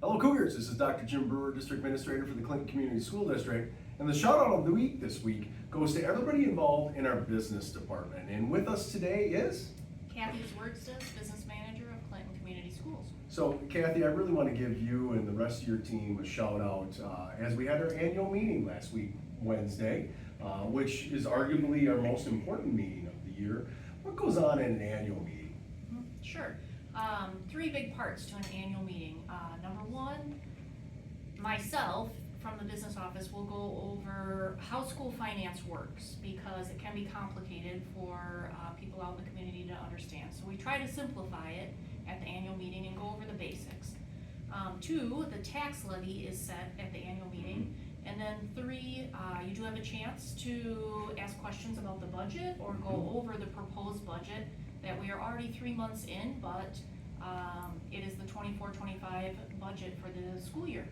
Hello Cougars, this is Dr. Jim Brewer, District Administrator for the Clinton Community School District. And the shout out of the week this week goes to everybody involved in our business department. And with us today is? Kathy Zwergstas, Business Manager of Clinton Community Schools. So Kathy, I really want to give you and the rest of your team a shout out as we had our annual meeting last week, Wednesday, which is arguably our most important meeting of the year. What goes on in an annual meeting? Sure. Three big parts to an annual meeting. Number one, myself from the business office will go over how school finance works because it can be complicated for people out in the community to understand. So we try to simplify it at the annual meeting and go over the basics. Two, the tax levy is set at the annual meeting. And then three, you do have a chance to ask questions about the budget or go over the proposed budget that we are already 3 months in, but it is the 24-25 budget for the school year.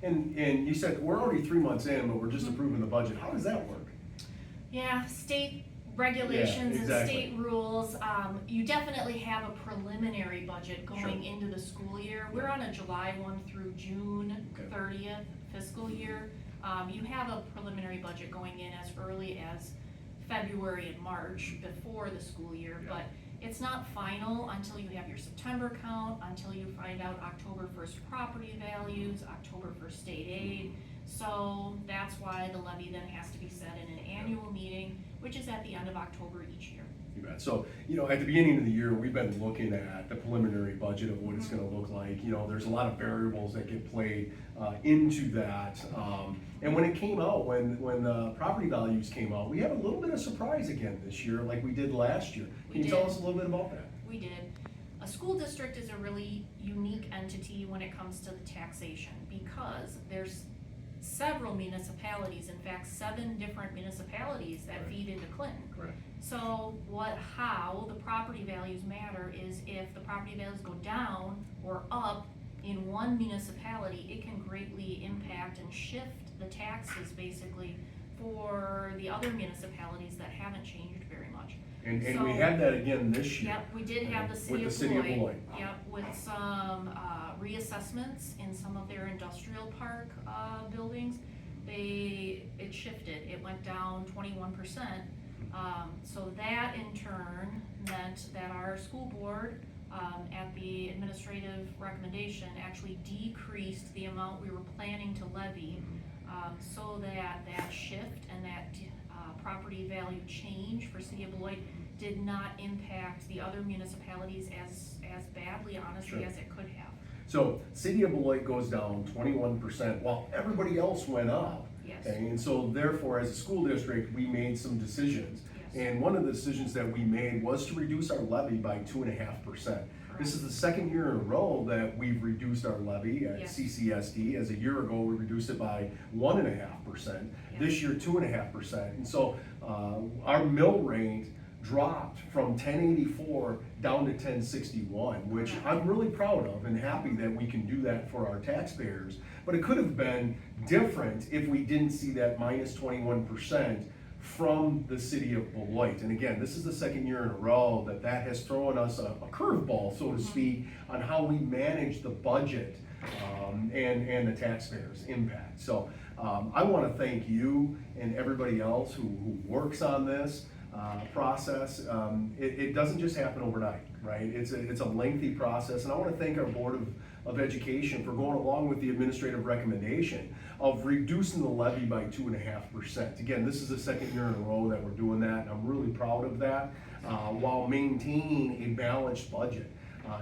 And you said we're already 3 months in, but we're just approving the budget. How does that work? Yeah, state regulations exactly. and state rules. You definitely have a preliminary budget going Sure. into the school year. We're on a July 1 through June 30th fiscal year. You have a preliminary budget going in as early as February and March before the school year, but it's not final until you have your September count, until you find out October 1st property values, October 1st state aid. So that's why the levy then has to be set in an annual meeting, which is at the end of October each year. You bet. So, at the beginning of the year, we've been looking at the preliminary budget of what it's going to look like. There's a lot of variables that get played into that. And when it came out, when the property values came out, we had a little bit of surprise again this year, like we did last year. Can you tell us a little bit about that? We did. A school district is a really unique entity when it comes to the taxation because there's several municipalities, in fact 7 different municipalities that feed into Clinton. Correct. So how the property values matter is if the property values go down or up in one municipality, it can greatly impact and shift the taxes basically for the other municipalities that haven't changed very much. And So- we had that again this year. Yep, we did have the With the city of Beloit. Beloit. Yep, with some reassessments in some of their industrial park buildings. It shifted, it went down 21%. So that in turn meant that our school board, at the administrative recommendation, actually decreased the amount we were planning to levy, so that shift and that property value change for City of Beloit did not impact the other municipalities as badly, honestly, Sure. as it could have. So City of Beloit goes down 21% while everybody else went up. Yes. Okay, and so therefore, as a school district, we made some decisions. Yes. And one of the decisions that we made was to reduce our levy by 2.5%. This is the second year in a row that we've reduced our levy at Yes. CCSD. As a year ago, we reduced it by 1.5%. Yes. This year, 2.5%. And so our mill rate dropped from 1084 down to 1061, which I'm really proud of and happy that we can do that for our taxpayers. But it could have been different if we didn't see that minus 21% from the City of Beloit. And again, this is the second year in a row that has thrown us a curveball, so to speak, on how we manage the budget and the taxpayers' impact. So I want to thank you and everybody else who works on this process. It doesn't just happen overnight, right? It's a lengthy process, and I want to thank our Board of Education for going along with the administrative recommendation of reducing the levy by 2.5%. Again, this is the second year in a row that we're doing that, and I'm really proud of that, while maintaining a balanced budget.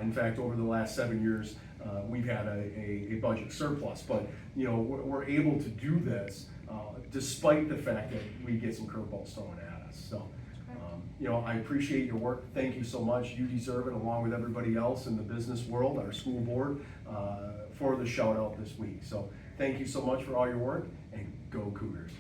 In fact, over the last 7 years, we've had a budget surplus, but we're able to do this despite the fact that we get some curveballs thrown at us. So, I appreciate your work. Thank you so much. You deserve it, along with everybody else in the business world, our school board, for the shout out this week. So, thank you so much for all your work, and go Cougars.